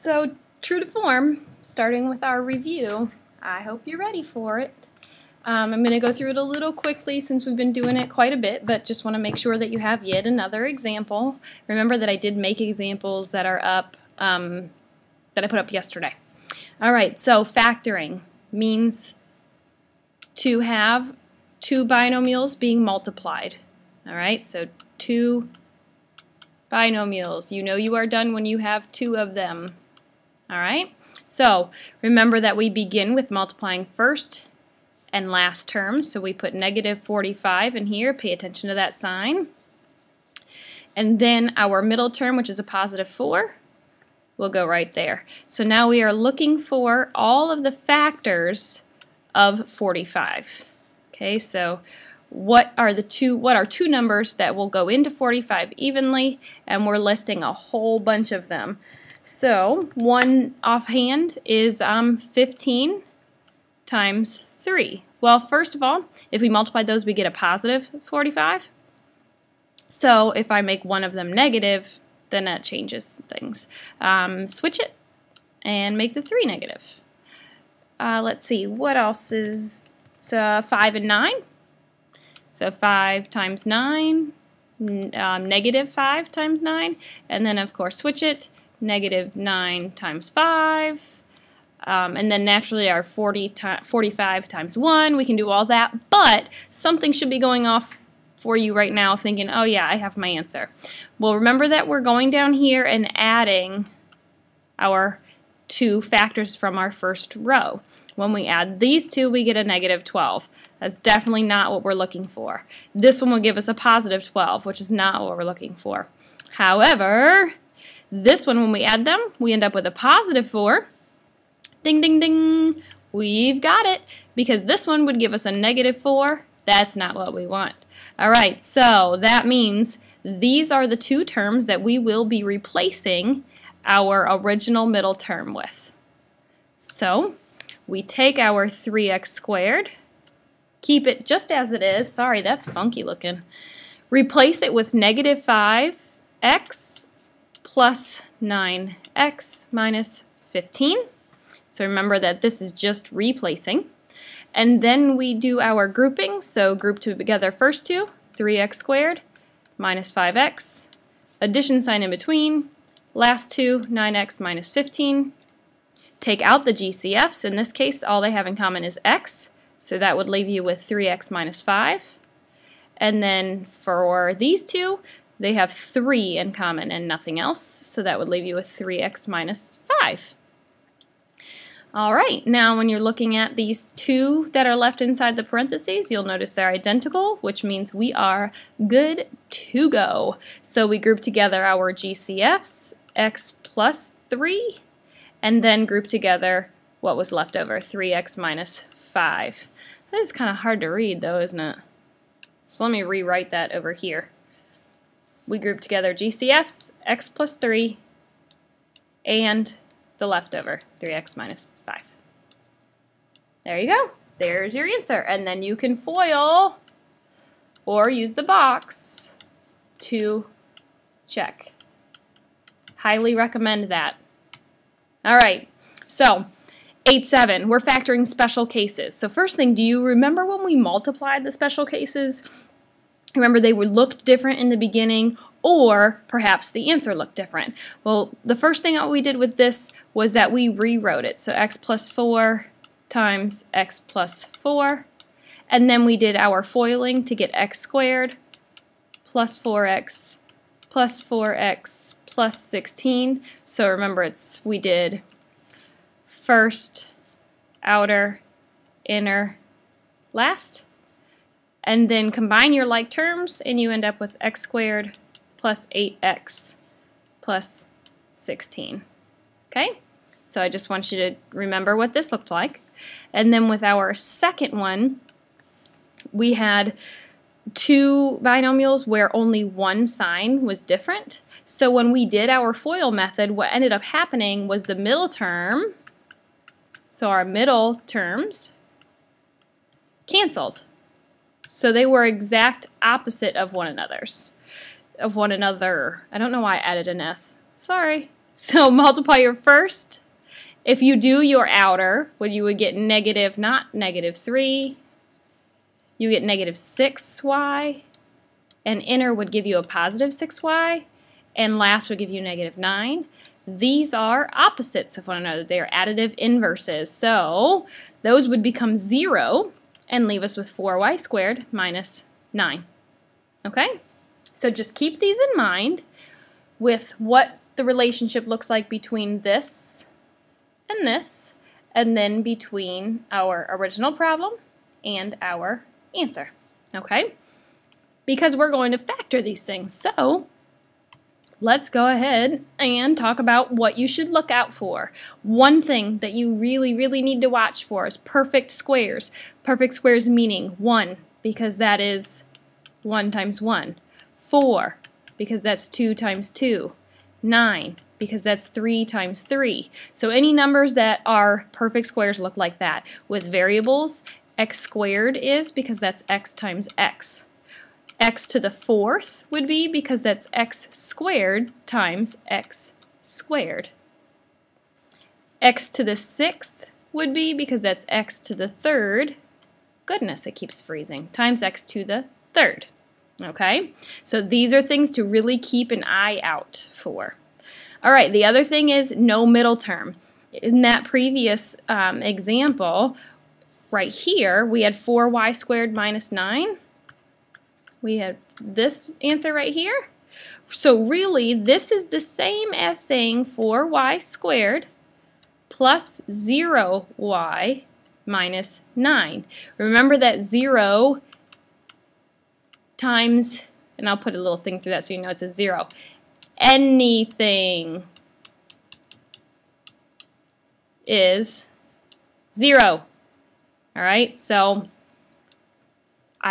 So, true to form, starting with our review, I hope you're ready for it. I'm going to go through it a little quickly since we've been doing it quite a bit, but just want to make sure that you have yet another example. Remember that I did make examples that are up, that I put up yesterday. Alright, so factoring means to have two binomials being multiplied. Alright, so two binomials. You know you are done when you have two of them. Alright, so remember that we begin with multiplying first and last terms, so we put negative 45 in here. Pay attention to that sign. And then our middle term, which is a positive 4, will go right there. So now we are looking for all of the factors of 45. Okay, so what are two numbers that will go into 45 evenly, and we're listing a whole bunch of them. So one offhand is 15 times 3. Well, first of all, if we multiply those, we get a positive 45. So if I make one of them negative, then that changes things. Switch it and make the 3 negative. Let's see, what else is 5 and 9? So 5 times 9, negative 5 times 9, and then of course switch it, negative 9 times 5, and then naturally our 45 times 1, we can do all that, but something should be going off for you right now thinking, oh yeah, I have my answer. Well, remember that we're going down here and adding our two factors from our first row. When we add these two, we get a negative 12. That's definitely not what we're looking for. This one will give us a positive 12, which is not what we're looking for. However, this one, when we add them, we end up with a positive 4. Ding, ding, ding. We've got it. Because this one would give us a negative 4. That's not what we want. Alright, so that means these are the two terms that we will be replacing our original middle term with. So we take our 3x squared, keep it just as it is. Sorry, that's funky looking. Replace it with negative 5x plus 9x minus 15. So remember that this is just replacing. And then we do our grouping. So group together first two, 3x squared minus 5x, addition sign in between, last two, 9x minus 15. Take out the GCFs. In this case, all they have in common is x, so that would leave you with 3x minus 5. And then for these two, they have 3 in common and nothing else, so that would leave you with 3x minus 5. Alright, now when you're looking at these two that are left inside the parentheses, you'll notice they're identical, which means we are good to go. So we group together our GCFs, x plus 3, and then group together what was left over, 3x minus 5. That is kind of hard to read though, isn't it? So let me rewrite that over here. We group together GCFs, x plus 3, and the leftover, 3x minus 5. There you go. There's your answer. And then you can FOIL or use the box to check. Highly recommend that. Alright, so 8-7, we're factoring special cases. So first thing, do you remember when we multiplied the special cases? Remember they would look different in the beginning, or perhaps the answer looked different. Well, the first thing that we did with this was that we rewrote it. So x plus 4 times x plus 4, and then we did our foiling to get x squared plus 4x plus 4x plus 16. So remember, we did first, outer, inner, last, and then combine your like terms and you end up with x squared plus 8x plus 16. Okay? So I just want you to remember what this looked like. And then with our second one, we had two binomials where only one sign was different. So when we did our FOIL method, what ended up happening was the middle term, so our middle terms, canceled. So they were exact opposite of one another's. I don't know why I added an S. Sorry. So multiply your first. If you do your outer, what you would get negative, not negative 3, you get negative 6y, and inner would give you a positive 6y, and last would give you negative 9. These are opposites of one another. They are additive inverses. So those would become 0 and leave us with 4y squared minus 9. Okay? So just keep these in mind with what the relationship looks like between this, and then between our original problem and our answer. Okay? Because we're going to factor these things. So let's go ahead and talk about what you should look out for. One thing that you really, really need to watch for is perfect squares. Perfect squares meaning 1, because that is 1 times 1. 4, because that's 2 times 2. 9, because that's 3 times 3. So any numbers that are perfect squares look like that. With variables, x squared is because that's x times x. X to the 4th would be because that's x squared times x squared. X to the 6th would be because that's x to the 3rd. Goodness, it keeps freezing. Times x to the 3rd. Okay, so these are things to really keep an eye out for. All right, the other thing is no middle term. In that previous example, right here, we had 4y squared minus 9. We had this answer right here. So really, this is the same as saying 4y squared plus 0y minus 9. Remember that 0 times, and I'll put a little thing through that so you know it's a 0. Anything is 0. Alright, so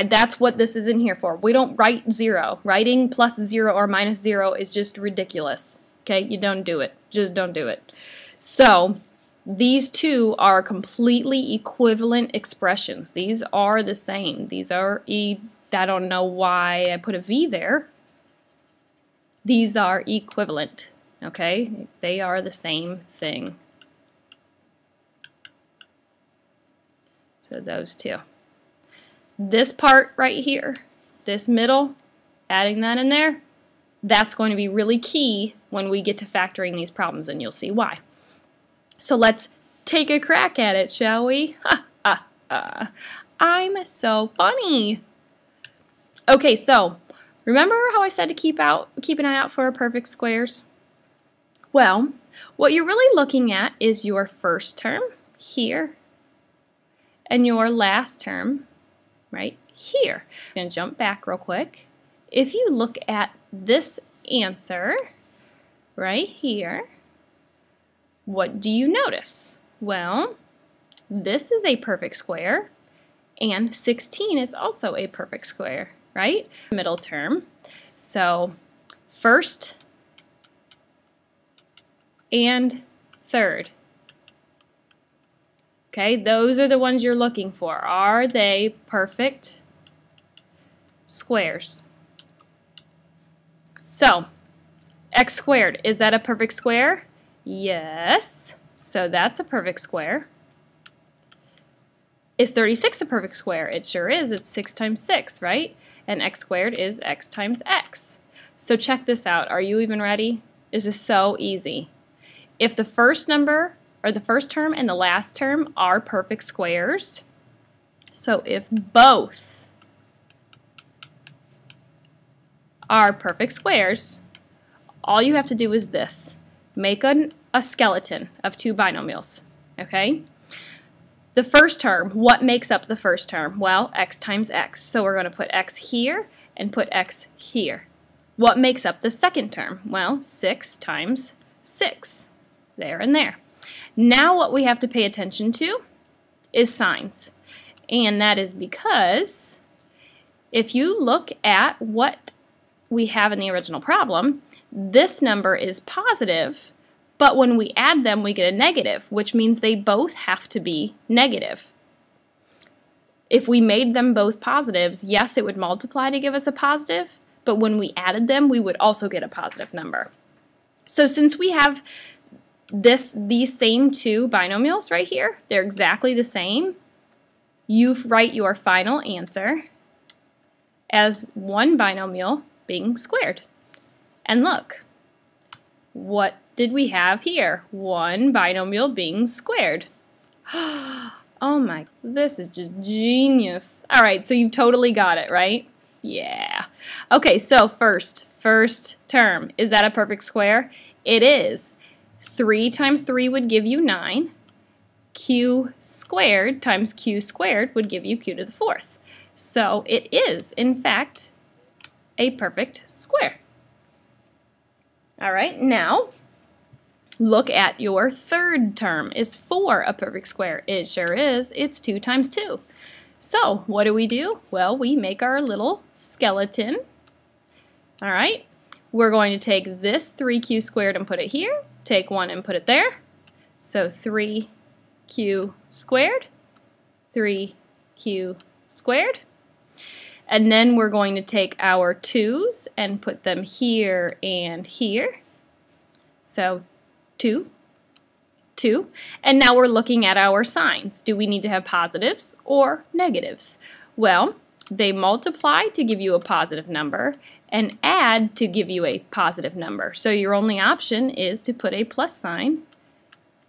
that's what this is in here for. We don't write 0. Writing plus 0 or minus 0 is just ridiculous. Okay, you don't do it. Just don't do it. So these two are completely equivalent expressions. These are the same. These are I don't know why I put a V there. These are equivalent, okay? They are the same thing. So those two. This part right here, this middle, adding that in there, that's going to be really key when we get to factoring these problems, and you'll see why. So let's take a crack at it, shall we? Ha, ha, ha. I'm so funny. Okay, so remember how I said to keep an eye out for perfect squares? Well, what you're really looking at is your first term here and your last term right here. I'm going to jump back real quick. If you look at this answer right here, what do you notice? Well, this is a perfect square, and 16 is also a perfect square, right? Middle term. So first and third. Okay, those are the ones you're looking for. Are they perfect squares? So, x squared, is that a perfect square? Yes. So that's a perfect square. Is 36 a perfect square? It sure is. It's 6 times 6, right? And x squared is x times x. So check this out. Are you even ready? This is so easy. If the first number, or the first term and the last term are perfect squares, so if both are perfect squares, all you have to do is this. Make a skeleton of two binomials, okay? The first term, what makes up the first term? Well, x times x. So we're going to put x here and put x here. What makes up the second term? Well, 6 times 6. There and there. Now what we have to pay attention to is signs. And that is because if you look at what we have in the original problem, this number is positive, but when we add them we get a negative, which means they both have to be negative. If we made them both positives, yes, it would multiply to give us a positive, but when we added them we would also get a positive number. So since we have these same two binomials right here, they're exactly the same, you write your final answer as one binomial being squared. And look, what did we have here? One binomial being squared. Oh my, this is just genius. All right, so you've totally got it, right? Yeah. Okay, so first term, is that a perfect square? It is. 3 times 3 would give you 9. Q squared times q squared would give you q to the 4th. So it is, in fact, a perfect square. All right, now look at your third term. Is 4 a perfect square? It sure is. It's 2 times 2. So what do? Well, we make our little skeleton. All right, we're going to take this 3q squared and put it here. Take 1 and put it there. So 3q squared, 3q squared. And then we're going to take our 2's and put them here and here. So 2, 2. And now we're looking at our signs. Do we need to have positives or negatives? Well, they multiply to give you a positive number and add to give you a positive number. So your only option is to put a plus sign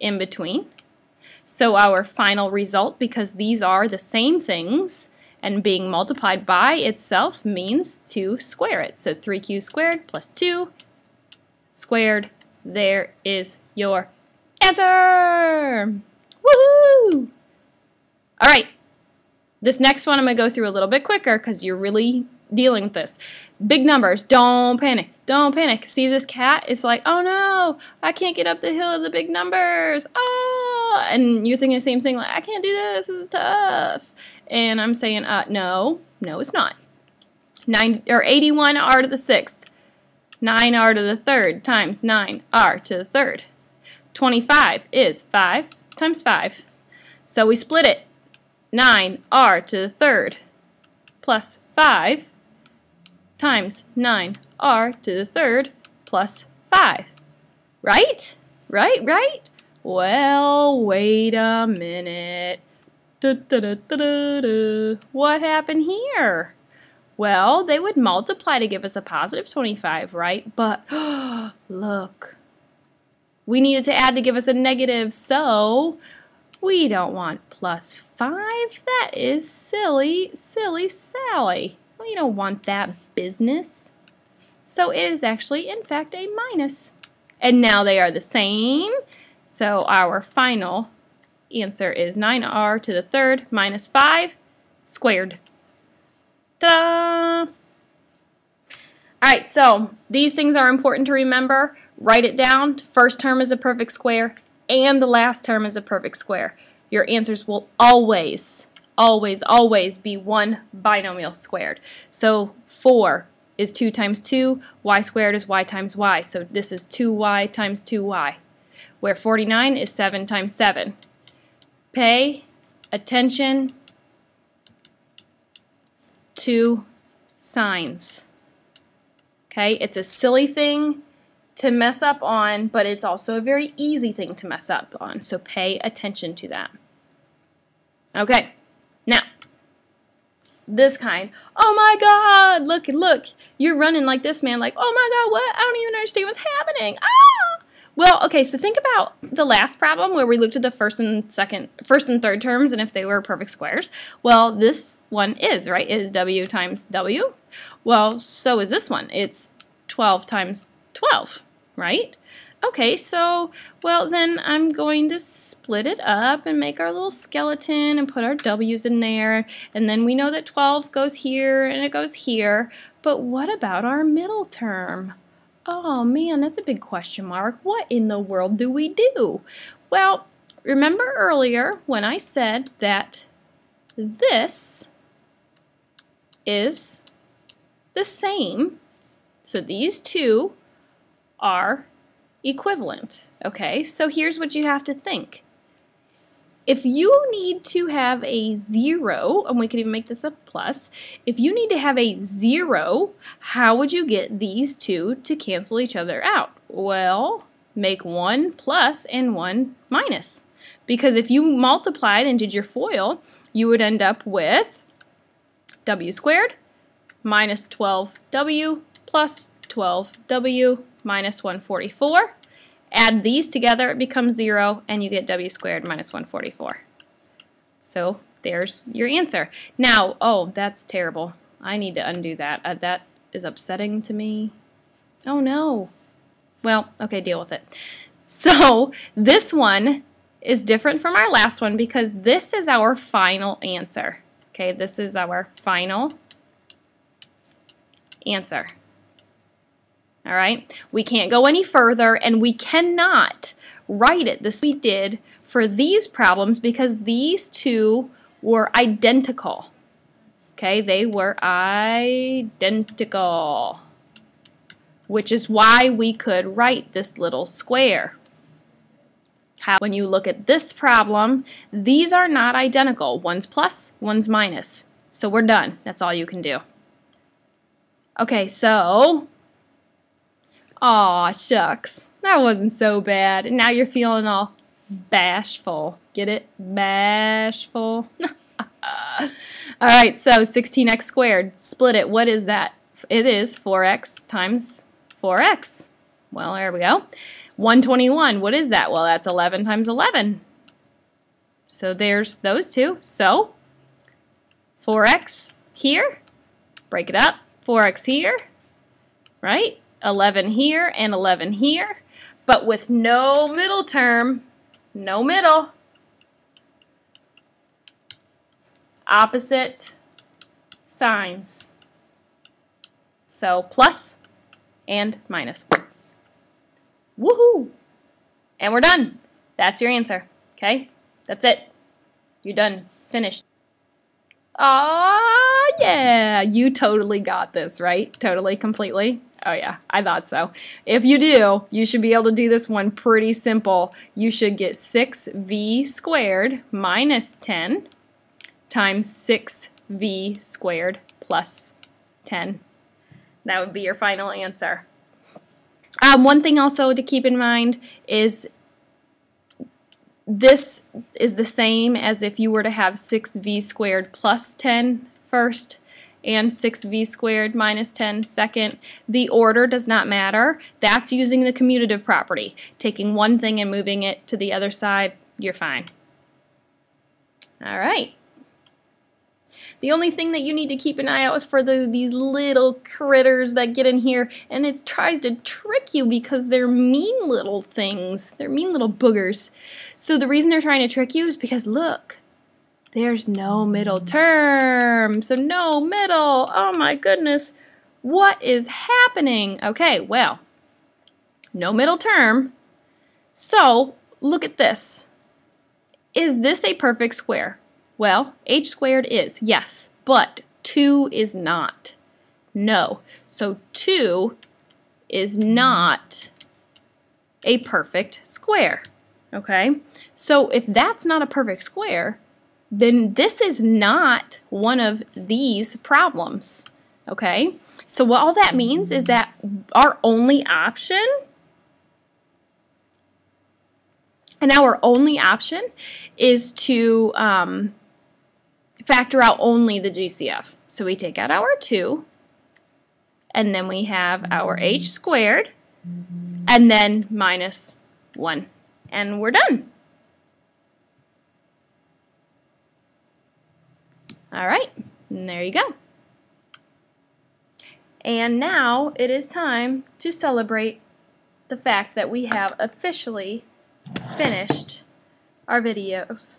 in between. So our final result, because these are the same things, and being multiplied by itself means to square it. So 3q squared plus 2 squared. There is your answer! Woohoo! All right, this next one I'm going to go through a little bit quicker because you're really dealing with this. Big numbers, don't panic, don't panic. See this cat? It's like, oh no, I can't get up the hill of the big numbers. Oh, and you're thinking the same thing, like, I can't do this is tough. And I'm saying, no, it's not. 81r to the 6th, 9r to the 3rd times 9r to the 3rd. 25 is 5 times 5. So we split it. 9r to the 3rd plus 5 times 9r to the 3rd plus 5. Right? Right? Well, wait a minute. What happened here? Well, they would multiply to give us a positive 25, right? But look, we needed to add to give us a negative, so we don't want plus 5. That is silly Sally. We don't want that business. So it is actually, in fact, a minus. And now they are the same. So our final answer is 9r to the 3rd minus 5 squared. Ta-da! Alright, so these things are important to remember. Write it down. First term is a perfect square and the last term is a perfect square. Your answers will always be one binomial squared. So 4 is 2 times 2, y squared is y times y. So this is 2y times 2y. Where 49 is 7 times 7. Pay attention to signs. Okay, it's a silly thing to mess up on, but it's also a very easy thing to mess up on. So pay attention to that. Okay, now, this kind. Oh my God, look, you're running like this, man, like, oh my God, what? I don't even understand what's happening. Ah! Well, okay, so think about the last problem where we looked at the first and third terms and if they were perfect squares. Well, this one is, right? It is w times w. Well, so is this one. It's 12 times 12, right? Okay, so, well, then I'm going to split it up and make our little skeleton and put our w's in there. And then we know that 12 goes here and it goes here. But what about our middle term? Oh man, that's a big question mark. What in the world do we do? Well, remember earlier when I said that this is the same, so these two are equivalent. Okay, so here's what you have to think. If you need to have a 0, and we could even make this a plus, if you need to have a 0, how would you get these two to cancel each other out? Well, make 1 plus and 1 minus. Because if you multiplied and did your FOIL, you would end up with w squared minus 12w plus 12w minus 144. Add these together, it becomes 0, and you get w squared minus 144. So there's your answer. Now, oh, that's terrible. I need to undo that. That is upsetting to me. Oh no. Well, okay, deal with it. So this one is different from our last one because this is our final answer. Okay, this is our final answer. All right, we can't go any further, and we cannot write it this we did for these problems because these two were identical. Okay, they were identical, which is why we could write this little square. When you look at this problem, these are not identical. One's plus, one's minus. So we're done. That's all you can do. Okay, so, aw, shucks, that wasn't so bad. And now you're feeling all bashful. Get it? Bashful. All right, so 16x squared, split it. What is that? It is 4x times 4x. Well, there we go. 121, what is that? Well, that's 11 times 11. So there's those two. So 4x here, break it up, 4x here, right? 11 here and 11 here, but with no middle term, no middle. Opposite signs. So plus and minus. Woohoo! And we're done. That's your answer. Okay? That's it. You're done. Finished. Aw, yeah. You totally got this, right? Totally, completely? Oh yeah, I thought so. If you do, you should be able to do this one pretty simple. You should get 6v squared minus 10 times 6v squared plus 10. That would be your final answer. One thing also to keep in mind is this is the same as if you were to have 6v squared plus 10 first and 6v squared minus 10 second. The order does not matter. That's using the commutative property. Taking one thing and moving it to the other side, you're fine. All right. The only thing that you need to keep an eye out is for these little critters that get in here, and it tries to trick you because they're mean little things. They're mean little boogers. So the reason they're trying to trick you is because, look, there's no middle term. So no middle. Oh my goodness. What is happening? Okay, well, no middle term. So look at this. Is this a perfect square? Well, h squared is, yes, but 2 is not. No. So 2 is not a perfect square. Okay? So if that's not a perfect square, then this is not one of these problems. Okay? So what all that means is that our only option, is to factor out only the GCF. So we take out our 2, and then we have our h squared, and then minus 1. And we're done. All right, and there you go. And now it is time to celebrate the fact that we have officially finished our videos.